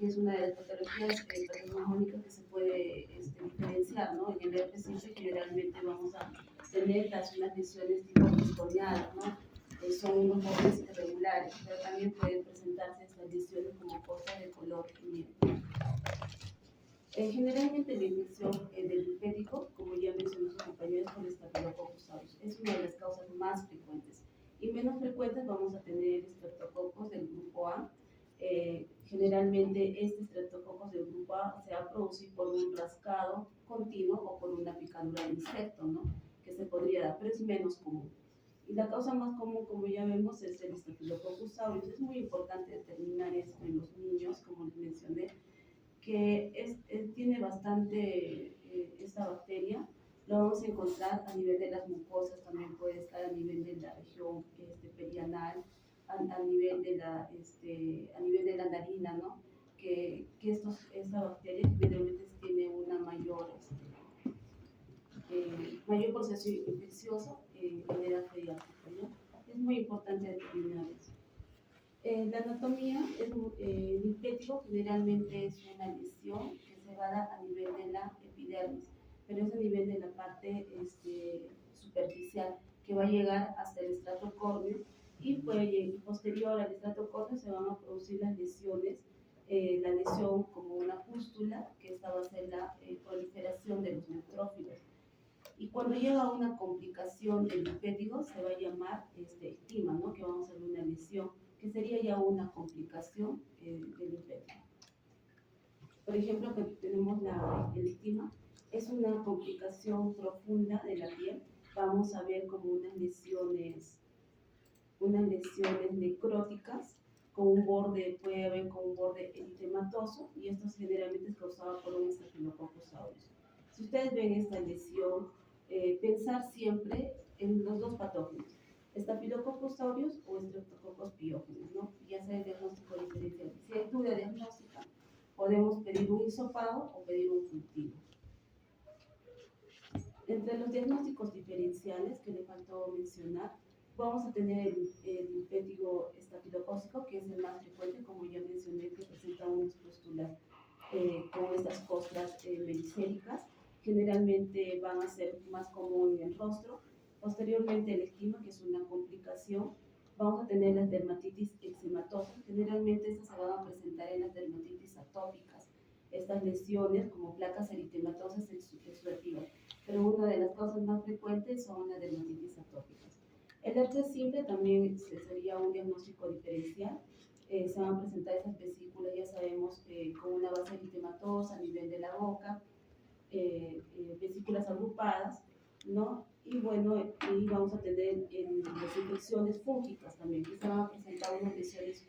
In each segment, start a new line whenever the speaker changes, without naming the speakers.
que es una de las patologías patognomónicas que se puede diferenciar, ¿no? En el herpes simple generalmente vamos a tener unas lesiones tipo custodiales, ¿no? Son unos bordes irregulares, pero también pueden presentarse estas lesiones como cosas de color miel. Generalmente la infección del linfático, como ya mencionó su compañero, es por Staphylococcus aureus. Es una de las causas más frecuentes. Y menos frecuentes vamos a tener estreptococos del grupo A. Generalmente este estreptococos del grupo A se va a producir por un rascado continuo o por una picadura de insecto, ¿no? Que se podría dar, pero es menos común. Y la causa más común, como ya vemos, es el Staphylococcus aureus. Es muy importante determinar esto en los niños, como les mencioné, que tiene bastante esta bacteria. Lo vamos a encontrar a nivel de las mucosas, también puede estar a nivel de la región perianal, a nivel de la narina, ¿no? Esta bacteria generalmente tiene una mayor proceso infeccioso en la edad pediátrica, ¿no? Es muy importante determinar eso. La anatomía linfático generalmente es una lesión que se va a dar a nivel de la epidermis, pero es a nivel de la parte superficial que va a llegar hasta el estrato córneo y posterior al estrato córneo se van a producir las lesiones, la lesión como una pústula, que esta va a ser la proliferación de los neutrófilos. Y cuando llega a una complicación del linfático se va a llamar estima, ¿no? Que vamos a ver una lesión, que sería ya una complicación del linfático. Por ejemplo, que tenemos el estima, es una complicación profunda de la piel. Vamos a ver como unas lesiones necróticas, con un borde, puede haber con un borde eritematoso, y esto generalmente es causado por un Staphylococcus aureus. Si ustedes ven esta lesión, pensar siempre en los dos patógenos, Staphylococcus aureus o Streptococcus pyogenes, ¿no? Ya sea el diagnóstico diferencial. Si hay duda diagnóstica, podemos pedir un hisopado o pedir un cultivo. Entre los diagnósticos diferenciales que le faltó mencionar, vamos a tener el linfático estafilocócico, que es el más frecuente, como ya mencioné, que presenta unas pústulas con estas costras meriséricas. Generalmente van a ser más común en el rostro. Posteriormente el estima, que es una complicación. Vamos a tener las dermatitis eczematosas. Generalmente estas se van a presentar en las dermatitis atópicas. Estas lesiones como placas eritematosas exudativas. Pero una de las causas más frecuentes son las dermatitis atópicas. El herpes simple también sería un diagnóstico diferencial. Se van a presentar esas vesículas, ya sabemos, con una base eritematosa a nivel de la boca, vesículas agrupadas, ¿no? Y bueno, y vamos a tener las infecciones fúngicas también, que se van a presentar unas lesiones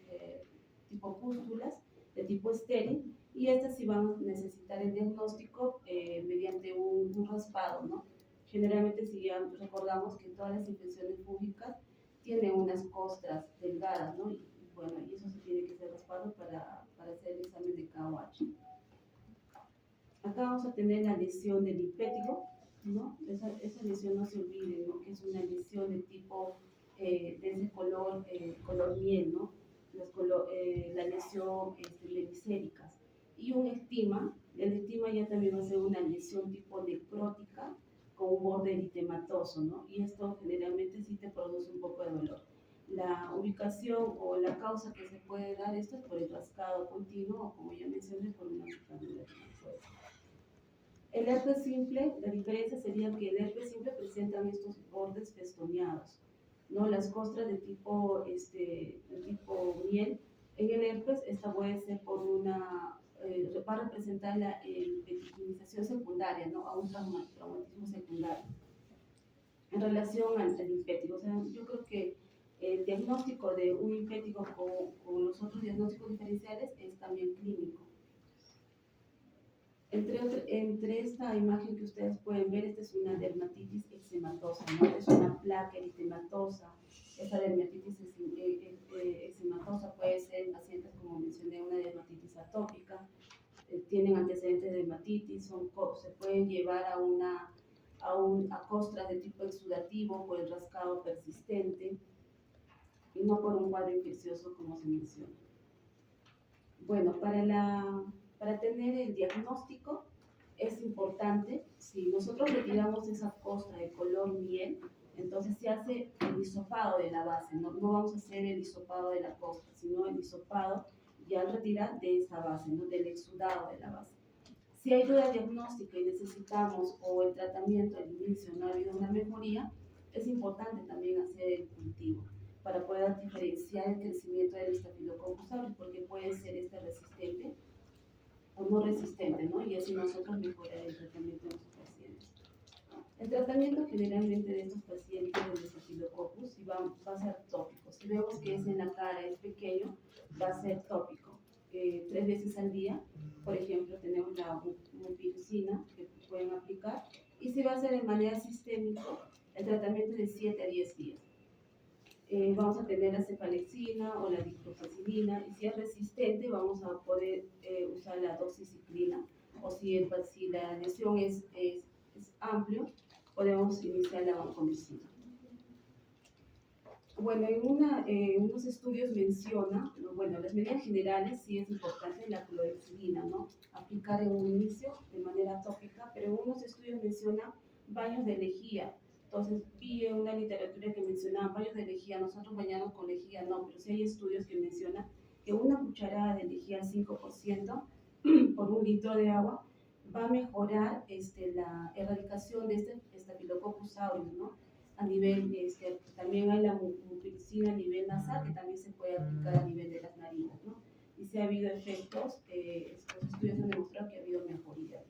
tipo pústulas, de tipo estéril, y estas sí van a necesitar el diagnóstico mediante un raspado, ¿no? Generalmente, si ya recordamos que todas las infecciones fúngicas tienen unas costras delgadas, ¿no? Y bueno, y eso se tiene que ser raspado para hacer el examen de KOH. Acá vamos a tener la lesión del linfático, ¿no? Esa lesión no se olvide, ¿no? Que es una lesión de tipo, de ese color miel, ¿no? La lesión meriséricas. Y un estima, el estima ya también va a ser una lesión tipo necrótica con un borde eritematoso, ¿no? Y esto generalmente sí te produce un poco de dolor. La ubicación o la causa que se puede dar esto es por el rascado continuo o, como ya mencioné, por una picadura. El herpes simple, la diferencia sería que el herpes simple presentan estos bordes festoneados, ¿no? Las costras de tipo miel. En el herpes, esta puede ser por va a representar la peritonización secundaria, ¿no? A un traumatismo secundario. En relación al linfático, o sea, yo creo que el diagnóstico de un linfático con los otros diagnósticos diferenciales es también clínico. Entre esta imagen que ustedes pueden ver, esta es una dermatitis eczematosa, ¿no? Es una placa eritematosa. Esta dermatitis eczematosa puede ser en pacientes, como mencioné, una dermatitis atópica, tienen antecedentes de dermatitis, se pueden llevar a costras de tipo exudativo por el rascado persistente y no por un cuadro infeccioso como se menciona. Bueno, para tener el diagnóstico es importante, si nosotros retiramos esa costra de color miel, entonces se hace el hisopado de la base, no vamos a hacer el hisopado de la costra, sino el hisopado ya al retirar de esa base, ¿no? Del exudado de la base. Si hay duda diagnóstica y necesitamos o el tratamiento al inicio no ha habido una mejoría, es importante también hacer el cultivo para poder diferenciar el crecimiento del Staphylococcus aureus, porque puede ser resistente o no resistente, ¿no? Y así nosotros mejorar el tratamiento de nuestros pacientes. El tratamiento generalmente de estos pacientes de Staphylococcus va a ser tópico. Si vemos que es en la cara, es pequeño, va a ser tópico. 3 veces al día, por ejemplo, tenemos la mupirocina que pueden aplicar. Y si va a ser de manera sistémica, el tratamiento es de 7 a 10 días. Vamos a tener la cefalexina o la diclofenac, y si es resistente vamos a poder usar la doxiciclina, o si la lesión es amplio, podemos iniciar la vancomicina. Bueno, en unos estudios menciona, bueno, las medidas generales sí es importante la clorexidina, ¿no? Aplicar en un inicio de manera tópica, pero en unos estudios menciona baños de lejía. Entonces vi en una literatura que mencionaba baños de lejía, nosotros bañamos con lejía, no, pero sí hay estudios que mencionan que una cucharada de lejía 5% por 1 litro de agua va a mejorar la erradicación de este Staphylococcus aureus, ¿no? A nivel, también hay la mupirocina a nivel nasal, que también se puede aplicar a nivel de las narinas, ¿no? Y si ha habido efectos, estos estudios han demostrado que ha habido mejoría.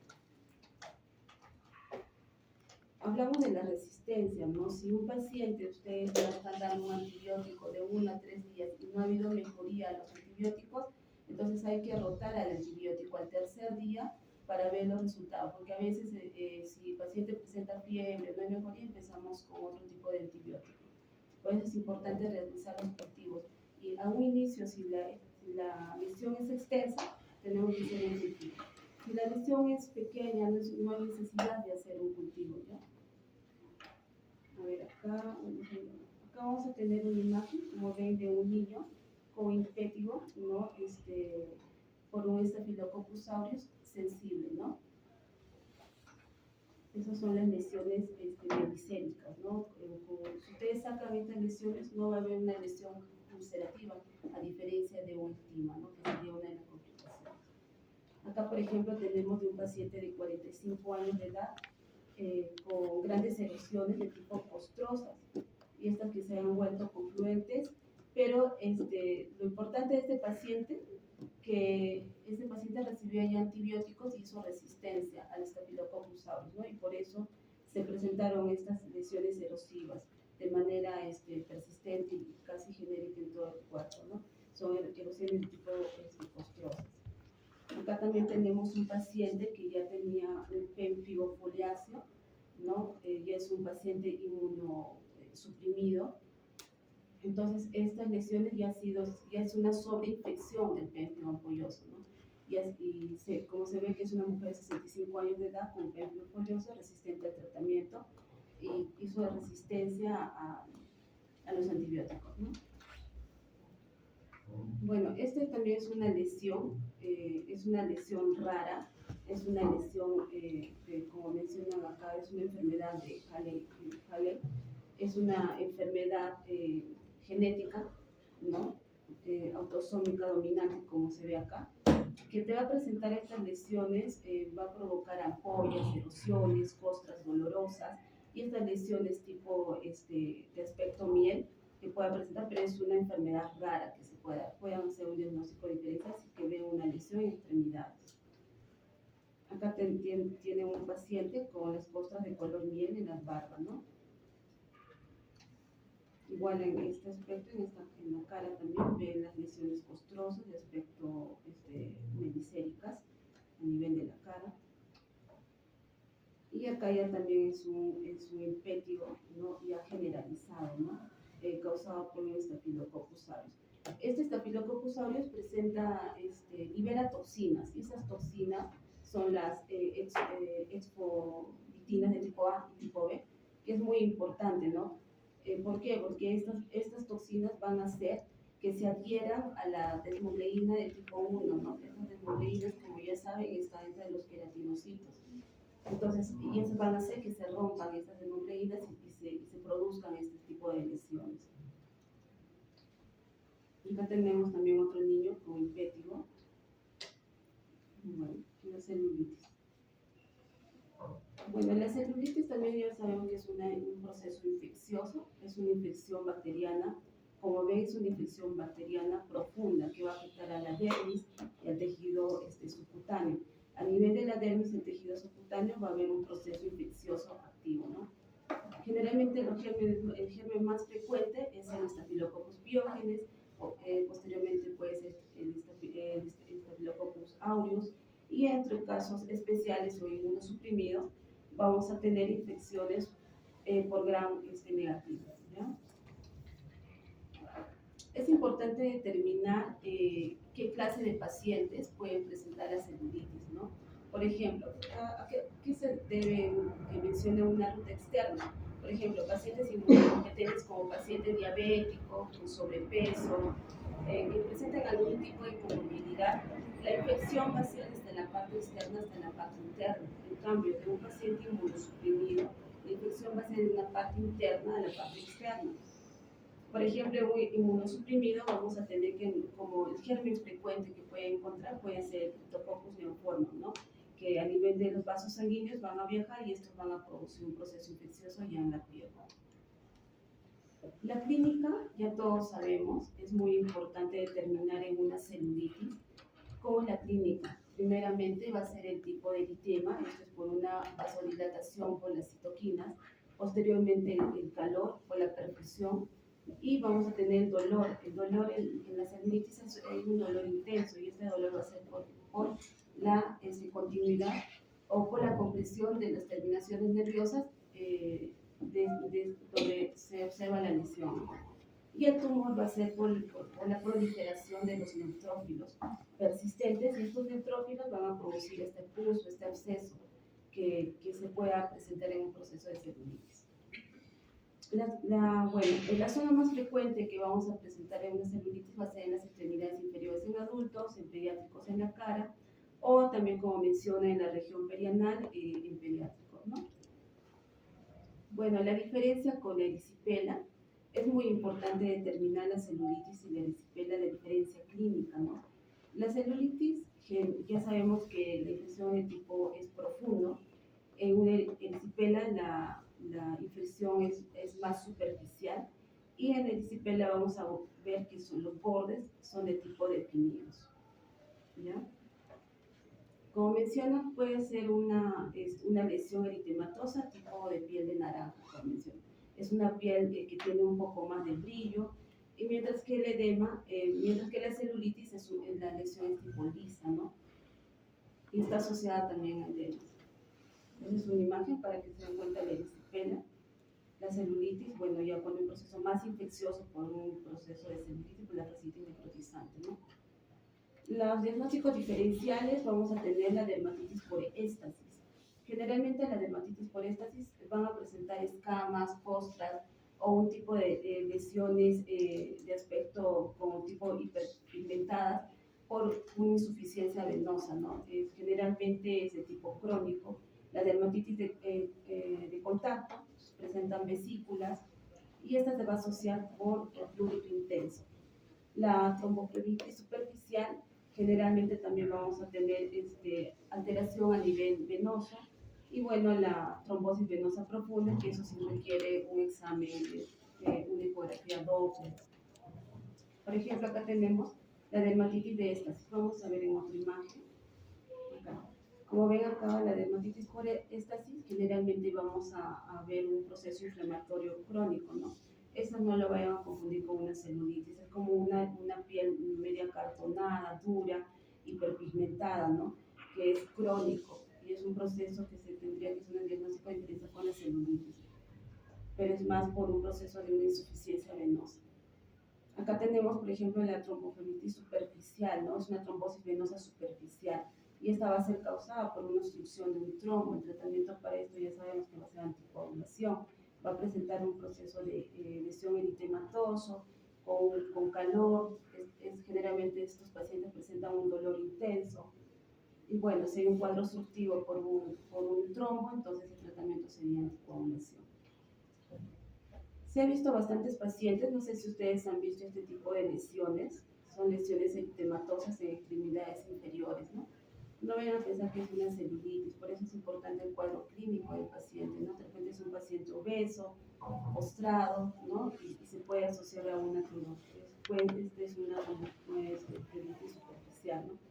Hablamos de la resistencia, ¿no? Si un paciente, ustedes le están dando un antibiótico de 1 a 3 días y no ha habido mejoría a los antibióticos, entonces hay que rotar al antibiótico al tercer día para ver los resultados, porque a veces si el paciente presenta fiebre, no hay mejoría, empezamos con otro tipo de antibiótico. Por eso es importante realizar los cultivos. Y a un inicio, si la lesión es extensa, tenemos que hacer un cultivo. Si la lesión es pequeña, no hay necesidad de hacer un cultivo, ¿ya? A ver, acá vamos a tener una imagen, como ven, de un niño con impétigo, ¿no? Por un Staphylococcus aureus sensible, ¿no? Esas son las lesiones melicéricas, ¿no? Si ustedes sacan estas lesiones, no va a haber una lesión ulcerativa, a diferencia de un estima, ¿no? Que sería una de las complicaciones. Acá, por ejemplo, tenemos de un paciente de 45 años de edad con grandes erosiones de tipo costrosas, y estas que se han vuelto confluentes, pero lo importante de este paciente, que este paciente recibió ya antibióticos y hizo resistencia al Staphylococcus aureus, ¿no? Y por eso se presentaron estas lesiones erosivas de manera persistente y casi genérica en todo el cuerpo, ¿no? Son erosiones de tipo costrosas. Acá también tenemos un paciente que ya tenía un pemfigo foliáceo, ¿no? Ya es un paciente inmunosuprimido. Entonces, estas lesiones ya es una sobreinfección del pemfigo ampolloso, ¿no? Como se ve que es una mujer de 65 años de edad con pemfigo ampolloso resistente al tratamiento, y hizo resistencia a los antibióticos, ¿no? Bueno, también es una lesión rara, es una lesión, como mencionan acá, es una enfermedad de Halley, es una enfermedad genética, ¿no? Autosómica dominante, como se ve acá, que te va a presentar estas lesiones, va a provocar ampollas, erosiones, costras dolorosas, y estas lesiones tipo de aspecto miel que pueda presentar, pero es una enfermedad rara que puedan hacer un diagnóstico diferencial si que ve una lesión en extremidades. Acá tiene un paciente con las costras de color miel en las barbas, ¿no? Igual en este aspecto, en la cara también ven las lesiones costrosas de aspecto melicéricas a nivel de la cara. Y acá ya también es un impétigo, ¿no? Ya generalizado, ¿no? Causado por un Staphylococcus aureus. Este Staphylococcus aureus libera toxinas, y esas toxinas son las expovitinas de tipo A y tipo B, que es muy importante, ¿no? ¿Por qué? Porque estas toxinas van a hacer que se adhieran a la desmogleína de tipo 1, ¿no? Esas desmogleínas, como ya saben, están dentro de los queratinocitos. Entonces, y eso van a hacer que se rompan esas desmogleínas y se produzcan este tipo de lesiones. Acá tenemos también otro niño con impétigo. Bueno, una celulitis. Bueno, la celulitis también ya sabemos que es un proceso infeccioso, es una infección bacteriana. Como ven, es una infección bacteriana profunda que va a afectar a la dermis y al tejido subcutáneo. A nivel de la dermis y el tejido subcutáneo va a haber un proceso infeccioso activo, ¿no? Generalmente el germen más frecuente es el Staphylococcus pyogenes, posteriormente puede ser el Staphylococcus aureus, y entre casos especiales o inmunosuprimidos vamos a tener infecciones por gram negativo, ¿ya? Es importante determinar qué clase de pacientes pueden presentar la celulitis, ¿no? Por ejemplo, ¿qué se debe que mencione una ruta externa? Por ejemplo, pacientes inmunocompetentes como pacientes diabéticos, con sobrepeso, que presenten algún tipo de comorbilidad, la infección va a ser desde la parte externa hasta la parte interna. En cambio, de un paciente inmunosuprimido, la infección va a ser de la parte interna a la parte externa. Por ejemplo, un inmunosuprimido vamos a tener que, como el germen frecuente que puede encontrar, puede ser el Cryptococcus neoformum, ¿no? Que a nivel de los vasos sanguíneos van a viajar y estos van a producir un proceso infeccioso ya en la piel. La clínica, ya todos sabemos, es muy importante determinar en una celulitis. ¿Cómo es la clínica? Primeramente va a ser el tipo de eritema, esto es por una vasodilatación por las citoquinas, posteriormente el calor por la perfusión, y vamos a tener el dolor. El dolor en la celulitis es un dolor intenso y este dolor va a ser por la continuidad o por la compresión de las terminaciones nerviosas donde se observa la lesión. Y el tumor va a ser por la proliferación de los neutrófilos persistentes, y estos neutrófilos van a producir este pus o este absceso que se pueda presentar en un proceso de celulitis. La zona más frecuente que vamos a presentar en una celulitis va a ser en las extremidades inferiores en adultos, en pediátricos en la cara, o también, como menciona, en la región perianal en pediátricos, ¿no? Bueno, la diferencia con la erisipela, es muy importante determinar la celulitis y la erisipela, la diferencia clínica, ¿no? La celulitis, ya sabemos que la infección de tipo es profundo. En una erisipela la infección es más superficial, y en la erisipela vamos a ver que los bordes son de tipo deprimidos, ¿ya? Como menciono, puede ser una lesión eritematosa tipo de piel de naranja, como menciono. Es una piel que tiene un poco más de brillo, y mientras que el edema, mientras que la celulitis la lesión es tipo lisa, ¿no? Y está asociada también al edema. Esa es una imagen para que se den cuenta la erisipela. La celulitis, bueno, ya con un proceso más infeccioso por un proceso de celulitis, pues la fascitis necrotizante, ¿no? Los diagnósticos diferenciales, vamos a tener la dermatitis por éstasis. Generalmente la dermatitis por éstasis van a presentar escamas, costras o un tipo de lesiones de aspecto como tipo hiperpigmentadas por una insuficiencia venosa, ¿no? Generalmente es de tipo crónico. La dermatitis de contacto presentan vesículas, y esta se va a asociar por el prurito intenso. La tromboflebitis superficial, generalmente también vamos a tener alteración a nivel venoso, y bueno, la trombosis venosa profunda, que eso sí requiere un examen una ecografía Doppler. Por ejemplo, acá tenemos la dermatitis de éstasis. Vamos a ver en otra imagen. Acá. Como ven acá, la dermatitis por éstasis, generalmente vamos a ver un proceso inflamatorio crónico, ¿no? Esta no lo vayan a confundir con una celulitis, es como una piel media cartonada, dura, hiperpigmentada, ¿no? Que es crónico, y es un proceso que se tendría que hacer un diagnóstico diferencial con la celulitis, pero es más por un proceso de una insuficiencia venosa. Acá tenemos, por ejemplo, la tromboflebitis superficial, ¿no? Es una trombosis venosa superficial, y esta va a ser causada por una obstrucción de un trombo. El tratamiento para esto ya sabemos que va a ser anticoagulación. Va a presentar un proceso de lesión eritematoso con calor, generalmente estos pacientes presentan un dolor intenso. Y bueno, si hay un cuadro obstructivo por un trombo, entonces el tratamiento sería anticoagulación. Se ha visto bastantes pacientes, no sé si ustedes han visto este tipo de lesiones, son lesiones eritematosas en extremidades inferiores, ¿no? No vayan a pensar que es una celulitis, por eso es importante el cuadro clínico del paciente, ¿no? De repente es un paciente obeso, postrado, ¿no? Y se puede asociar a una trombosis. Pues, es una celulitis superficial, ¿no?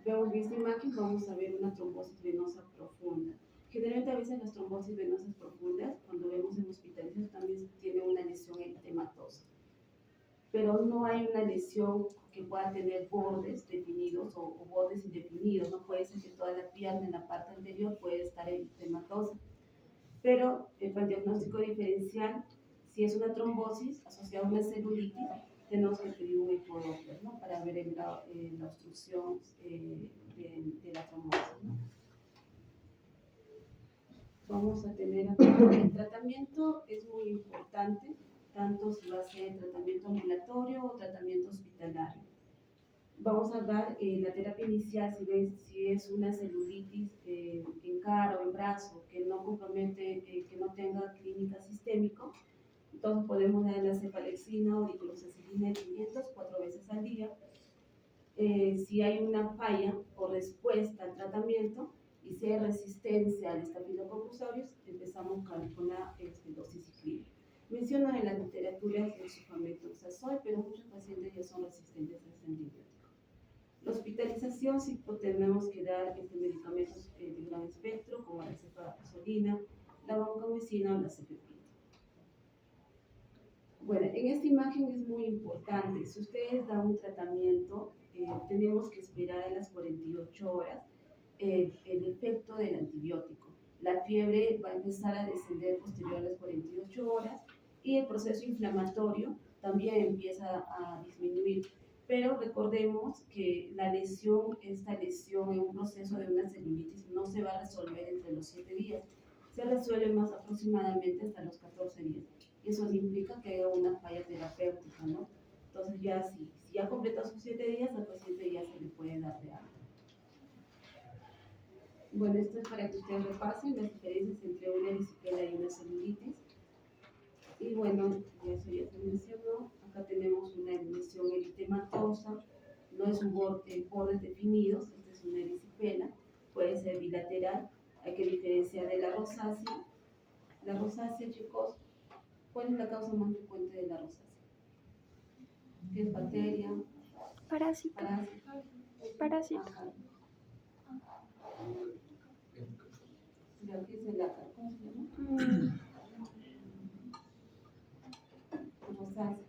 Vemos en esta imagen, vamos a ver una trombosis venosa profunda. Generalmente a veces las trombosis venosas profundas, cuando vemos en hospitalización, también tiene una lesión eritematosa. Pero no hay una lesión que pueda tener bordes definidos o bordes indefinidos. No puede ser que toda la pierna en la parte anterior puede estar eritematosa. Pero para el diagnóstico diferencial, si es una trombosis asociada a una celulitis, tenemos que pedir un ecodoppler, ¿no? Para ver la obstrucción de la trombosis, ¿no? Vamos a tener acá, el tratamiento es muy importante, tanto si va a ser tratamiento ambulatorio o tratamiento hospitalario. Vamos a dar la terapia inicial si es una celulitis en cara o en brazo que no compromete, que no tenga clínica sistémico. Entonces podemos dar la cefalexina o diclofenac 500 4 veces al día. Si hay una falla o respuesta al tratamiento y si hay resistencia al Staphylococcus aureus, empezamos con la doxiciclina. Mencionan en la literatura el sulfamethoxazole, pero muchos pacientes ya son resistentes a ese antibiótico. La hospitalización, sí tenemos que dar medicamentos de gran espectro, como la cefalexina, la vancomicina o la cefepime. Bueno, en esta imagen es muy importante. Si ustedes dan un tratamiento, tenemos que esperar a las 48 horas el efecto del antibiótico. La fiebre va a empezar a descender posterior a las 48 horas y el proceso inflamatorio también empieza a disminuir. Pero recordemos que esta lesión en un proceso de una celulitis no se va a resolver entre los 7 días. Se resuelve más aproximadamente hasta los 14 días. Eso implica que haya una falla terapéutica, ¿no? Entonces ya si ya completó sus 7 días, al paciente ya se le puede dar de alta. Bueno, esto es para que ustedes repasen las diferencias entre una erisipela y una celulitis. Y bueno, eso ya se mencionó. Acá tenemos una lesión eritematosa, no es un bordes definidos, esta es una erisipela, puede ser bilateral, hay que diferenciar de la rosácea. La rosácea, chicos, ¿cuál es la causa más frecuente de la rosácea? ¿Qué es bacteria?
Parásito. Parásito.
Ajá. Creo que es el ácaro, ¿cómo se llama? Rosácea.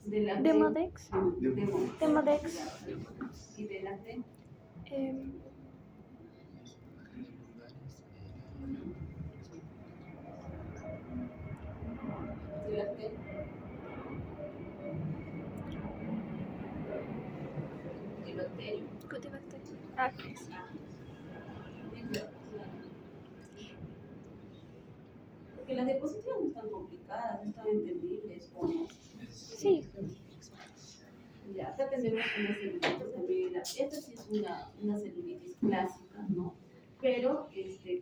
De la
Demodex. Demodex.
¿Y de la T? ¿De la T? Cutibacterium.
Cutibacterium. Ah,
Porque las diapositivas no están complicadas, no están entendibles.
sí.
Ya, acá tenemos una celulitis también. Esta sí es una celulitis clásica, ¿no? Pero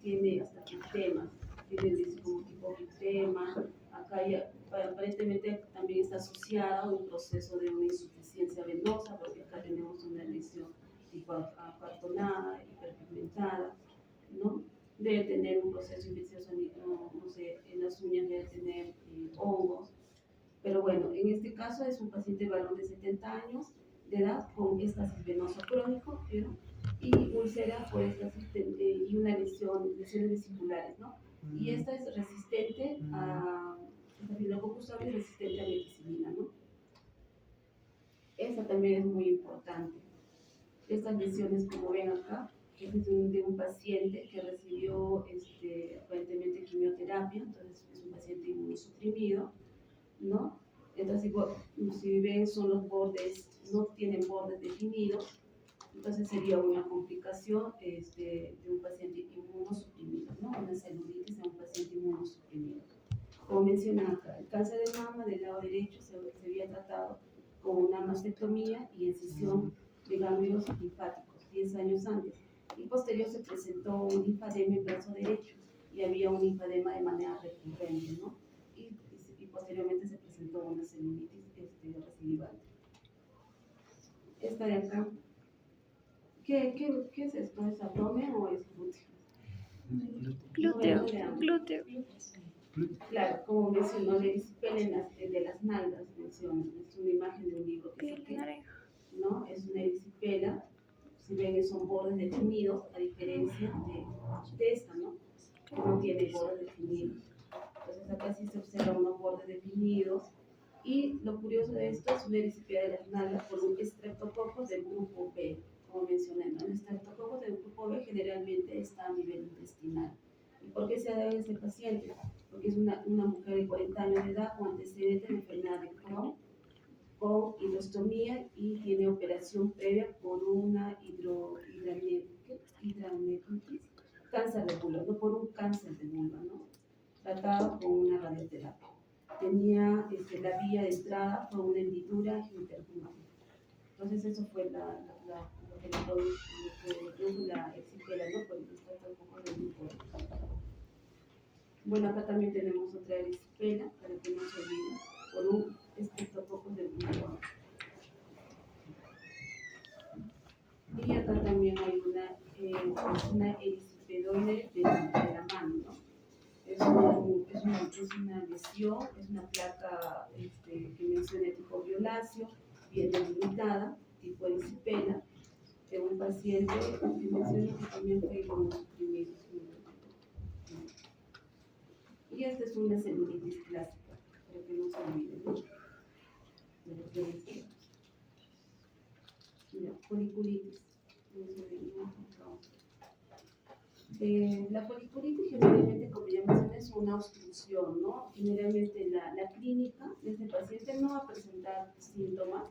tiene hasta temas, tiene como tipo tema. Acá ya, aparentemente también está asociada a un proceso de una insuficiencia venosa, porque acá tenemos una lesión tipo acartonada, hiperpigmentada, ¿no? Debe tener un proceso infeccioso, no sé, en las uñas debe tener hongos. Pero bueno, en este caso es un paciente varón de 70 años de edad con éstasis venoso crónico, y úlcera por éstasis y una lesiones vesiculares, ¿no? Y esta es resistente a Staphylococcus aureus, resistente a meticilina, ¿no? Esta también es muy importante. Estas lesiones, como ven acá, es de un paciente que recibió aparentemente quimioterapia, entonces es un paciente inmunosuprimido, ¿no? Entonces, si ven, son los bordes, no tienen bordes definidos, Entonces sería una complicación de un paciente inmunosuprimido, ¿no? Una celulitis en un paciente inmunosuprimido. Como menciona acá, el cáncer de mama del lado derecho se había tratado con una mastectomía y incisión de ganglios linfáticos 10 años antes. Y posterior se presentó un linfadema en brazo derecho y había un linfadema de manera recurrente, ¿no? Y posteriormente se presentó una celulitis recidivante. Esta de acá, ¿qué es esto? ¿Es abdomen o es glúteo?
Glúteo, glúteo.
Claro, como mencionó, la erisipela de las nalgas, menciona, es una imagen de un libro que
Piel
saqué,
naranja.
¿no? Es una erisipela, si ven son bordes definidos, a diferencia de esta, ¿no? Que no tiene bordes definidos. Entonces acá sí se observan unos bordes definidos. Y lo curioso de esto es una erisipela de las nalgas por un estreptococcus del grupo B, como mencioné, ¿no? El estreptococcus del grupo B generalmente está a nivel intestinal. ¿Y por qué se ha dado en ese paciente? Porque es una mujer de 40 años de edad con antecedentes de enfermedad de Crohn, con hidrostomía y tiene operación previa por una hidranetitis, cáncer de vulva, no por un cáncer de vulva, ¿no? Tratado con una radioterapia. Tenía la vía de entrada fue una hendidura interjunta. Entonces eso fue lo que le produjo la erisipela, ¿no? Por el poco de grupo. Bueno, acá también tenemos otra erisipela, para que no se olvide, por un estreptococcus del grupo A. Y acá también hay una erisipedoide de la mano, ¿no? Es una lesión, es una placa que menciona tipo violáceo, bien delimitada, tipo erisipela, de un paciente que menciona que también fue inmunosuprimido. Y esta es una celulitis clásica, para que no se olvide, ¿no? Foliculitis. La foliculitis generalmente, como ya mencioné, es una obstrucción, ¿no? Generalmente la clínica de este paciente no va a presentar síntomas,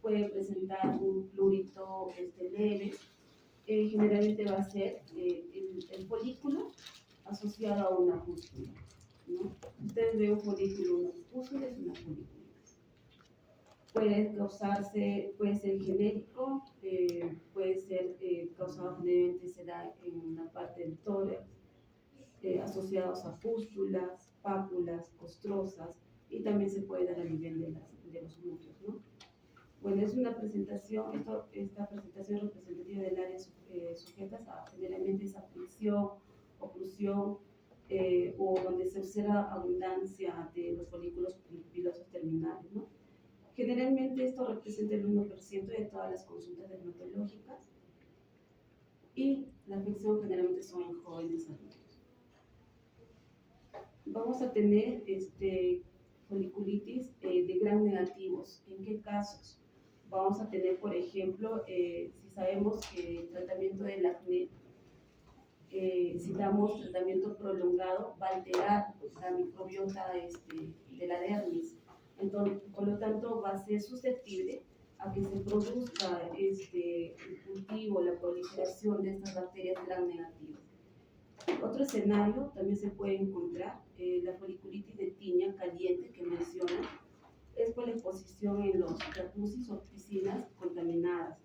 puede presentar un prurito leve, generalmente va a ser el folículo asociado a una pústula, ¿no? Ustedes ven un folículo, una pústula es una foliculitis. Puede ser genérico, puede ser causado generalmente será en la parte del tórax, asociados a pústulas, pápulas, costrosas, y también se puede dar a nivel de los glúteos, ¿no? Bueno, es una presentación, esta presentación representativa del área sujetas a generalmente esa fricción, oclusión, o donde se observa abundancia de los folículos pilosos terminales, ¿no? Generalmente esto representa el 1% de todas las consultas dermatológicas y la afección generalmente son en jóvenes adultos. Vamos a tener foliculitis de gram negativos. ¿En qué casos? Vamos a tener, por ejemplo, si sabemos que el tratamiento del acné, si damos tratamiento prolongado, va a alterar la microbiota de la dermis. Entonces, por lo tanto, va a ser susceptible a que se produzca el cultivo, la proliferación de estas bacterias gram negativas. Otro escenario también se puede encontrar, la foliculitis de tiña caliente que menciona, es por la exposición en los jacuzzis o piscinas contaminadas,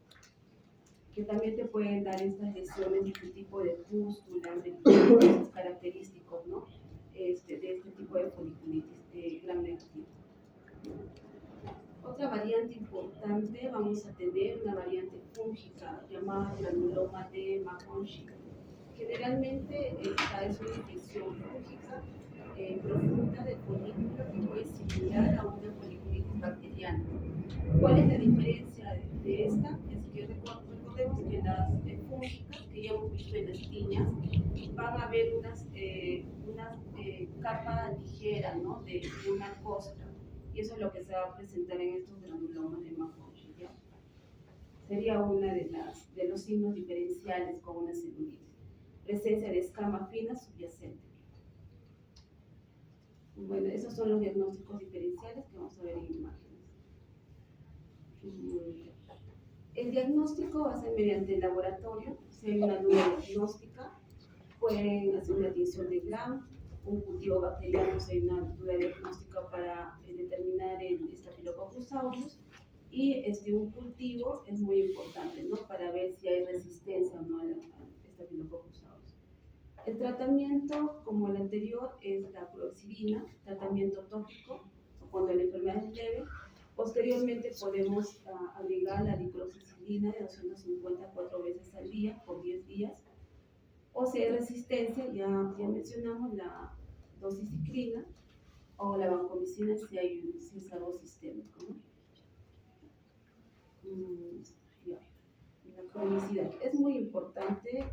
que también te pueden dar estas lesiones de este tipo de pústulas, de los característicos, ¿no? De este tipo de foliculitis gram negativa. Otra variante importante, vamos a tener una variante fúngica llamada granuloma de McConaughey. Generalmente esta es una infección fúngica profunda del folículo que puede similar a una foliculitis bacteriana. ¿Cuál es la diferencia de esta? Es que recordemos que las fúngicas que ya hemos visto en las tiñas van a haber una capa ligera, ¿no? de una costra, y eso es lo que se va a presentar en estos granulomas de McConaughey, ¿ya? Sería una de los signos diferenciales con una celulitis. Presencia de escama fina subyacente. Bueno, esos son los diagnósticos diferenciales que vamos a ver en imágenes. El diagnóstico va a ser mediante el laboratorio. Si hay una duda diagnóstica, pueden hacer una tinción de Gram, un cultivo bacteriano si hay una duda diagnóstica para determinar el Staphylococcus aureus. Y un cultivo es muy importante, ¿no? Para ver si hay resistencia o no al Staphylococcus aureus. El tratamiento, como el anterior, es la fluoxetina, tratamiento tópico, cuando la enfermedad es leve. Posteriormente podemos agregar la diclorexidina de 254 veces al día por 10 días. O si hay resistencia, ya mencionamos la doxiciclina o la vancomicina si es algo sistémico, ¿no? La cronicidad. Es muy importante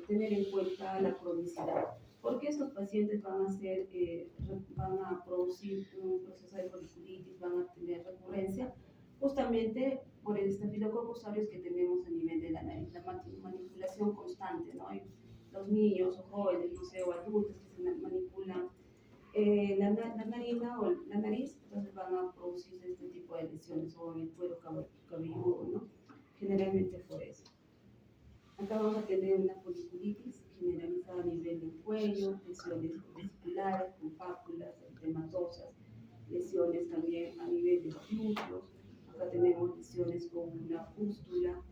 tener en cuenta la cronicidad, porque estos pacientes van a producir un proceso de foliculitis, van a tener recurrencia, justamente por el Staphylococcus aureus que tenemos a nivel de la nariz, la manipulación constante, ¿no? Y los niños o jóvenes, no sé, o adultos que se manipulan la narina o la nariz, entonces van a producirse este tipo de lesiones o en el cuero cabelludo, ¿no? Generalmente por eso. Acá vamos a tener una foliculitis generalizada a nivel del cuello, lesiones vesiculares, con pápulas, eritematosas, lesiones también a nivel de los glúteos. Acá tenemos lesiones con una pústula,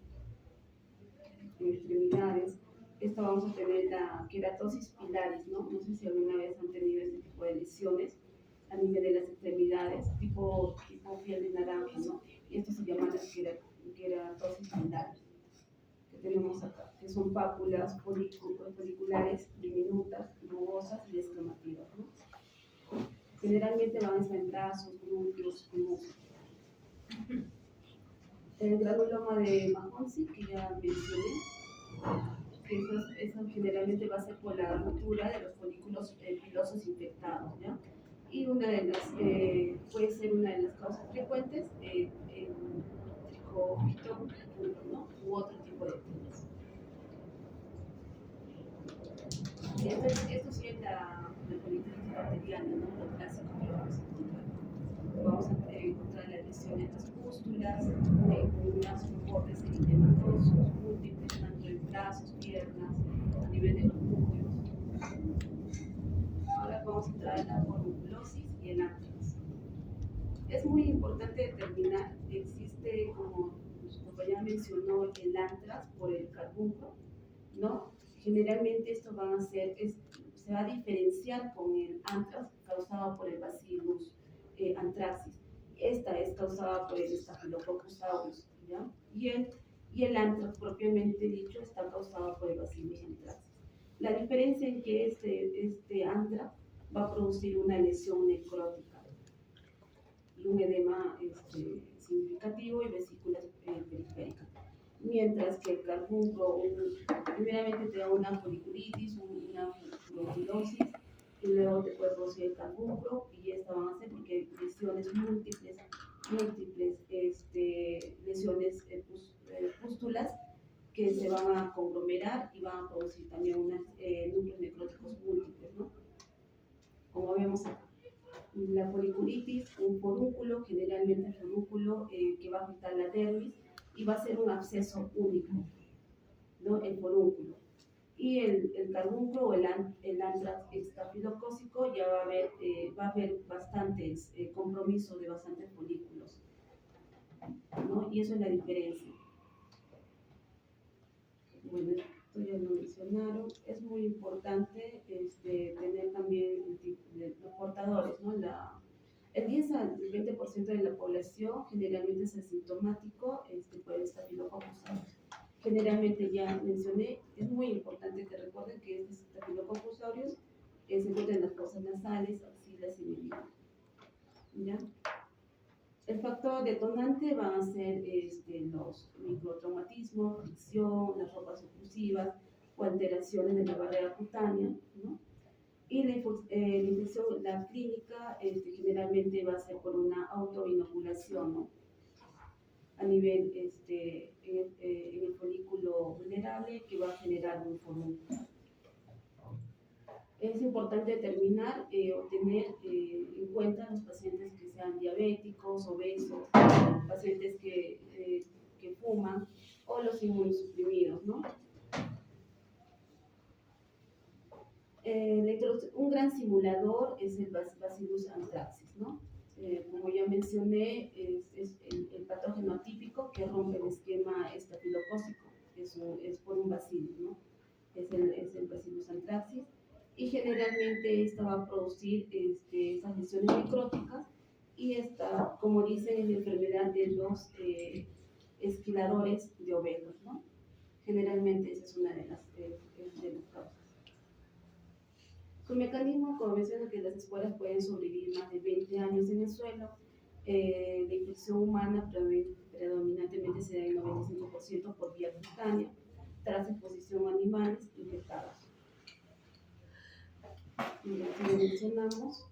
extremidades. Esta vamos a tener la queratosis pilaris, ¿no? No sé si alguna vez han tenido este tipo de lesiones a nivel de las extremidades, tipo piel de naranja, ¿no? Y esto se llama la queratosis pilaris, que tenemos acá, que son pápulas foliculares diminutas, rugosas y descamativas, ¿no? Generalmente van a estar en brazos, glúteos, muslos. El granuloma de Majonsi, que ya mencioné, que eso generalmente va a ser por la ruptura de los folículos pilosos infectados, ¿ya? Y puede ser una de las causas frecuentes, el tricofito, ¿no? U otro tipo de pilas. Esto sí es la foliculitis bacteriana, ¿no? Lo clásico que vamos a encontrar. Vamos a encontrar la lesión en las pústulas, con unos bordes eritematosos, múltiples, tanto en brazos, piernas, a nivel de los glúteos. Ahora vamos a entrar en la formulosis y el antrax. Es muy importante determinar, existe, como nuestro compañero mencionó, el antrax por el carbunclo, ¿no? Generalmente esto se va a diferenciar con el antrax causado por el Bacillus anthracis. Esta es causada por el Staphylococcus aureus, ¿ya? Y el antrax propiamente dicho está causado por el Bacillus anthracis. La diferencia en que este antrax va a producir una lesión necrótica y un edema significativo y vesículas periféricas. Mientras que el carbunclo primeramente te da una foliculitis, una foliculosis, y luego te puede producir el carbunclo, y esta van a ser porque hay lesiones múltiples lesiones pústulas que se van a conglomerar y van a producir también unos núcleos necróticos múltiples, ¿no? Como vemos acá. La foliculitis, un forúnculo, generalmente el forúnculo que va a afectar la dermis y va a ser un absceso único, ¿no? El forúnculo. Y el carbunclo o el antrax estafilocócico ya va a haber bastantes compromisos de bastantes folículos, ¿no? Y eso es la diferencia. Bueno, esto ya lo mencionaron. Es muy importante tener también los portadores, ¿no? El 10 al 20% de la población generalmente es asintomático por el Staphylococcus aureus. Generalmente ya mencioné, es muy importante que recuerden que este Staphylococcus aureus se encuentra en las fosas nasales, axilas y medula. ¿Ya? El factor detonante van a ser los microtraumatismos, fricción, las ropas oclusivas o alteraciones de la barrera cutánea, ¿no? Y la infección, la clínica generalmente va a ser por una autoinoculación, ¿no? A nivel en el folículo vulnerable que va a generar un forúnculo. Es importante determinar o tener en cuenta los pacientes que sean diabéticos, obesos, pacientes que fuman. fuman o los inmunosuprimidos, ¿no? Un gran simulador es el Bacillus anthracis, ¿no? Como ya mencioné, es el patógeno atípico que rompe el esquema estafilocócico, es por un bacillus, ¿no? Es el Bacillus anthracis, y generalmente esta va a producir esas lesiones necróticas, y esta, como dicen, es la enfermedad de los esquiladores de ovejas, ¿no? Generalmente esa es una de las causas. Su mecanismo, como menciona, que las esporas pueden sobrevivir más de 20 años en el suelo. La infección humana predominantemente se da en 95% por vía cutánea, tras exposición a animales infectados. Y como mencionamos,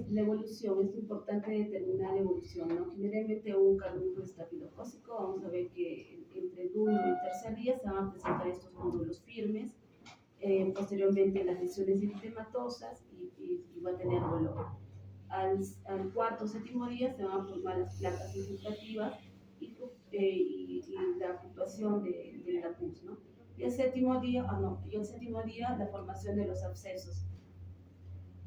la evolución, es importante determinar la evolución, ¿no? Generalmente un carbúnculo estafilocócico, vamos a ver que entre el 1 y el tercer día se van a presentar estos nódulos firmes. Posteriormente las lesiones eritematosas y va a tener dolor. Al cuarto o séptimo día se van a formar las placas infiltrativas y la fluctuación de la pus, ¿no? Y el séptimo día, la formación de los abscesos.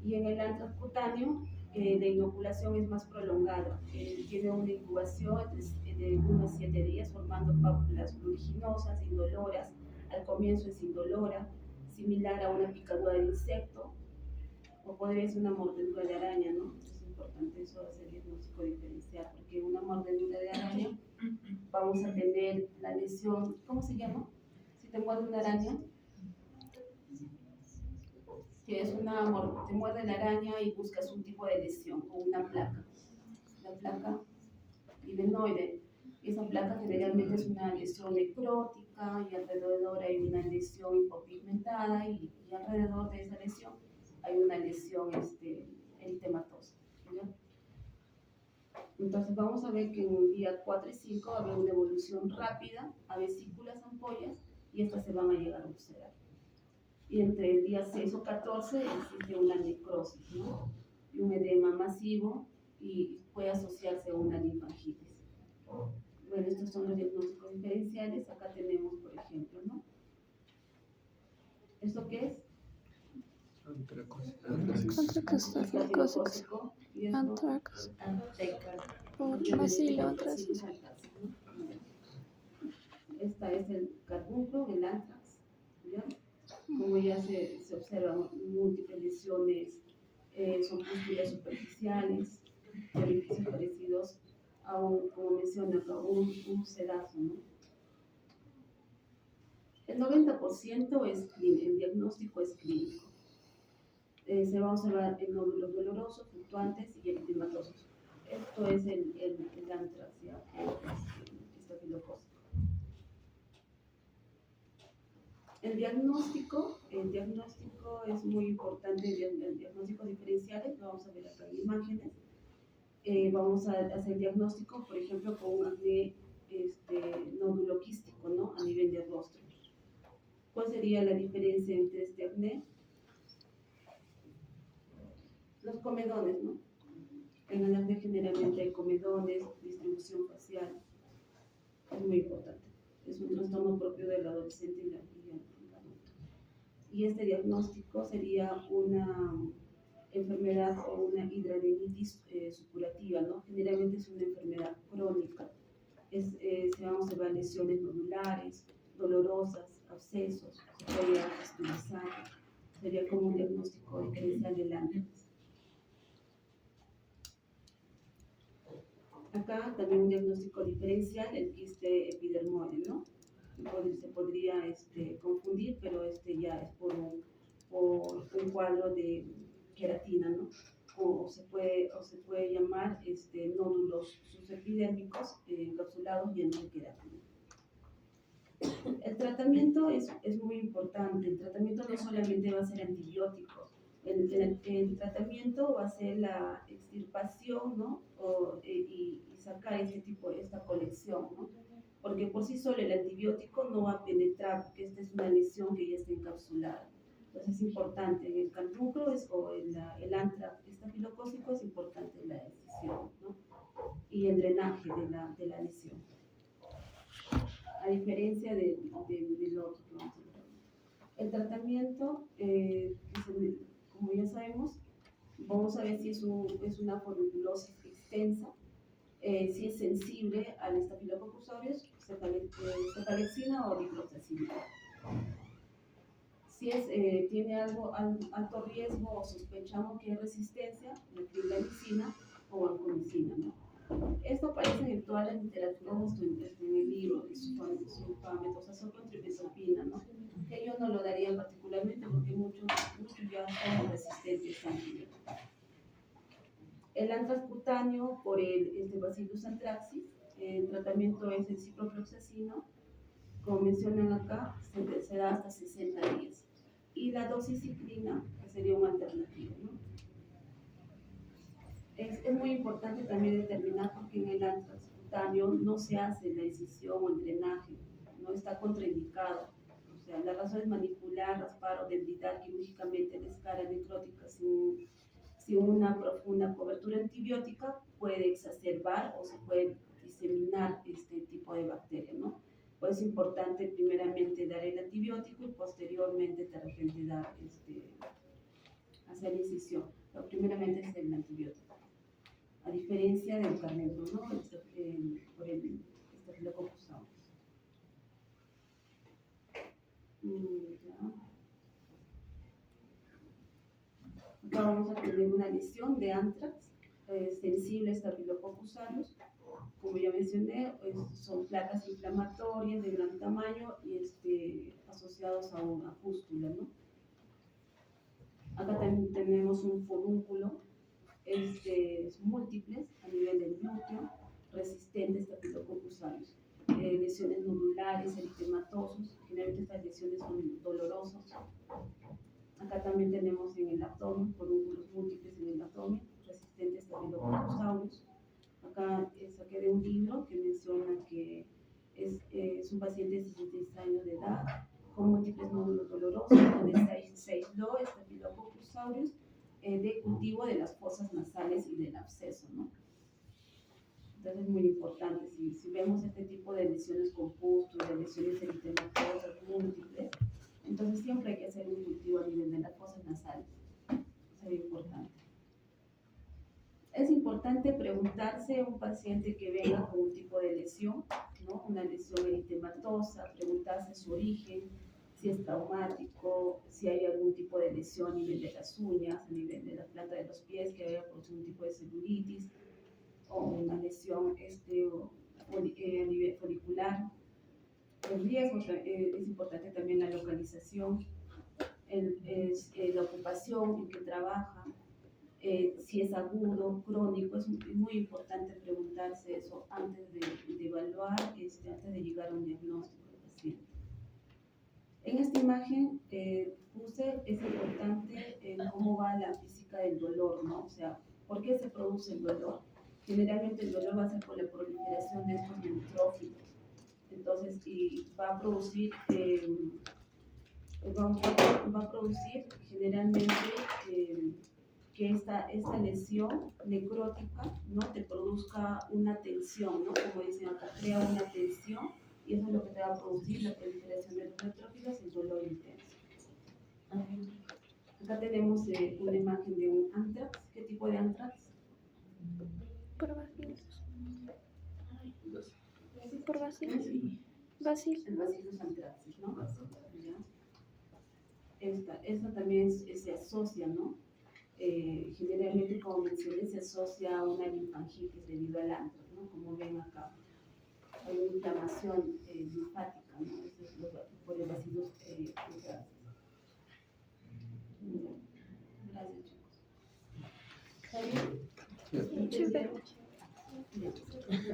Y en el anthrax cutáneo, la inoculación es más prolongada. Tiene una incubación de 1 a 7 días, formando pápulas pruriginosas, indoloras. Al comienzo es indolora, similar a una picadura de insecto, o podría ser una mordedura de araña, ¿no? Es importante eso hacer diagnóstico diferencial, porque una mordedura de araña vamos a tener la lesión, ¿cómo se llama? Si te muerde una araña, que es te muerde la araña y buscas un tipo de lesión o una placa. La placa ivenoide, esa placa generalmente es una lesión necrótica y alrededor hay una lesión hipopigmentada y alrededor de esa lesión hay una lesión eritematosa, ¿ya? Entonces vamos a ver que en el día 4 y 5 va a haber una evolución rápida a vesículas, ampollas, y estas se van a llegar a ulcerar. Y entre el día 6 o 14 existe una necrosis, ¿no? Y un edema masivo, y puede asociarse a una linfangitis. Bueno, estos son los diagnósticos diferenciales. Acá tenemos, por ejemplo, ¿no? ¿Esto qué es?
Anthrax. Por Bacillus anthracis.
Esta es el carbúnculo, el anthrax, ¿ya? Como ya se observan múltiples lesiones, son pústulas superficiales, de orificios parecidos a como menciona acá, un sedazo, ¿no? El 90% el diagnóstico es clínico. Se va a observar en nódulos dolorosos, fluctuantes y eritematosos. Esto es el anthrax, ¿ya? Estafilocócico. El diagnóstico es muy importante, el diagnóstico diferenciales, lo vamos a ver acá en imágenes. Vamos a hacer diagnóstico, por ejemplo, con un acné nódulo quístico, ¿no? A nivel de rostro. ¿Cuál sería la diferencia entre este acné? Los comedones, ¿no? En el acné generalmente hay comedones, distribución facial. Es muy importante. Es un trastorno propio del adolescente y el adulto. Y este diagnóstico sería una enfermedad o una hidradenitis supurativa, ¿no? Generalmente es una enfermedad crónica. Se van a observar lesiones nodulares, dolorosas, abscesos, se puede fistulizar. Sería como un diagnóstico diferencial del anthrax. Acá también un diagnóstico diferencial, el quiste epidermoide, ¿no? Se podría confundir, pero ya es por un cuadro de queratina, ¿no? O se puede llamar nódulos subepidérmicos encapsulados llenos de queratina. El tratamiento es muy importante. El tratamiento no solamente va a ser antibióticos. El tratamiento va a ser la extirpación, ¿no? Y sacar esta colección, ¿no? Porque por sí solo el antibiótico no va a penetrar, porque esta es una lesión que ya está encapsulada. Entonces es importante, en el carbúnculo o el anthrax estafilocócico es importante la decisión, ¿no? y el drenaje de la lesión. A diferencia del otro que vamos a ver. El tratamiento, como ya sabemos, vamos a ver si es una foliculosis extensa, si es sensible al Staphylococcus aureus, cefalexina o diproxazina. Si tiene alto riesgo o sospechamos que es resistencia, la clindamicina o vancomicina, ¿no? Esto aparece en todas las literaturas, en el libro, sulfametosazol con tripizopina, ¿no? Que yo no lo daría particularmente porque muchos ya son resistentes a antibióticos. El antrax cutáneo por el Bacillus anthracis, el tratamiento es el ciprofloxacino, como mencionan acá, se da hasta 60 días. Y la doxiciclina, que sería una alternativa, ¿no? Es muy importante también determinar porque en el antrax cutáneo no se hace la incisión o el drenaje, no está contraindicado. O sea, la razón es manipular, raspar o debilitar quirúrgicamente la escara necrótica sin una profunda cobertura antibiótica, puede exacerbar o se puede diseminar este tipo de bacterias, ¿no? Pues es importante primeramente dar el antibiótico y posteriormente de repente hacer la incisión. Pero primeramente es el antibiótico. A diferencia del carnero, ¿no? Por el Staphylococcus aureus. Acá vamos a tener una lesión de anthrax sensible a Staphylococcus aureus. Como ya mencioné, son placas inflamatorias de gran tamaño y asociados a una pústula, ¿no? Acá también tenemos un forúnculo múltiples a nivel del glúteo, resistentes a Staphylococcus aureus. Lesiones nodulares, eritematosos, generalmente estas lesiones son dolorosas. Acá también tenemos en el abdomen, forúnculos múltiples en el abdomen, resistentes a Staphylococcus aureus. Acá saqué de un libro que menciona que es un paciente de 66 años de edad con múltiples nódulos dolorosos, donde se aisló Staphylococcus aureus de cultivo de las fosas nasales y del absceso, ¿no? Entonces es muy importante, si vemos este tipo de lesiones con pústulas, lesiones eritematosas múltiples, entonces siempre hay que hacer un cultivo a nivel de las fosas nasales. Eso es importante. Es importante preguntarse a un paciente que venga con un tipo de lesión, ¿no? Una lesión eritematosa, preguntarse su origen, si es traumático, si hay algún tipo de lesión a nivel de las uñas, a nivel de la planta de los pies, que haya producido un tipo de celulitis, o una lesión a nivel folicular. El riesgo es importante también la localización, la ocupación en que trabaja, si es agudo, crónico. Es muy importante preguntarse eso antes de evaluar, antes de llegar a un diagnóstico del paciente. En esta imagen puse, es importante cómo va la física del dolor, ¿no? O sea, ¿por qué se produce el dolor? Generalmente el dolor va a ser por la proliferación de estos neutrófilos. Entonces, y va a producir, generalmente que esta lesión necrótica, ¿no? Te produzca una tensión, ¿no? Como dicen acá, crea una tensión y eso es lo que te va a producir la proliferación de los neutrófilos y el dolor intenso. Acá tenemos una imagen de un anthrax. ¿Qué tipo de anthrax?
Por Bacillus. Por Bacillus. Bacillus.
El Bacillus anthracis, ¿no? Esta también se asocia, ¿no? Generalmente, como mencioné, se asocia a una linfangitis debido al anthrax, ¿no? Como ven acá. Hay una inflamación linfática, ¿no? Eso es por el Bacillus anthracis. Gracias, chicos. ¿Está bien?
Chévere.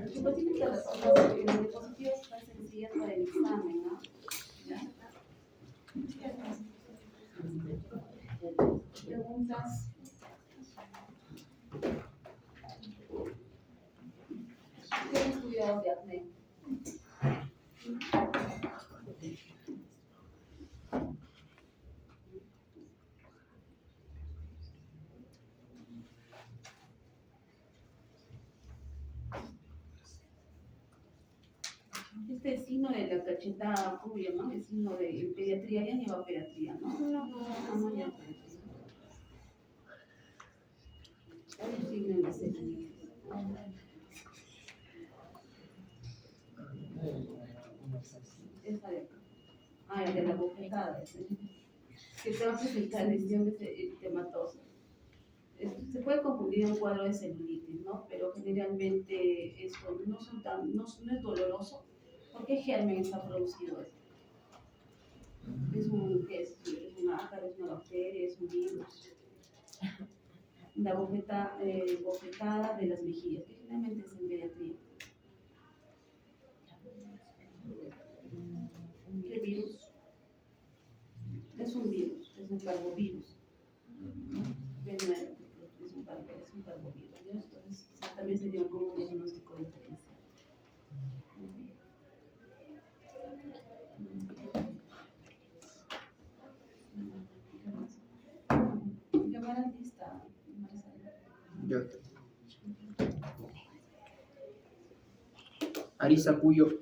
Chicos, tienen que responder las diapositivas están sencillas para el examen, ¿no? ¿Ya? Preguntas. ¿Tienes cuidado de acné? Este signo de la cacheta, ¿cómo llaman? El signo de pediatría, ya lleva pediatría, ¿no? No lleva pediatría. Hay un signo en la celulitis. Esa de acá. Ah, el de la bofetada. Que te va a presentar lesiones eritematosa. Se puede confundir en un cuadro de celulitis, ¿no? Pero generalmente esto no es doloroso. ¿Por qué germen está producido esto? Es un ácaro, es una bacteria, es un virus. La bofetada de las mejillas, que generalmente es en pediatría. ¿Qué virus? Es un virus, es un parvovirus. B9, es un parvovirus. Entonces, también se dio como un diagnóstico diferencial. Llamar al lista.
Arisa Puyo.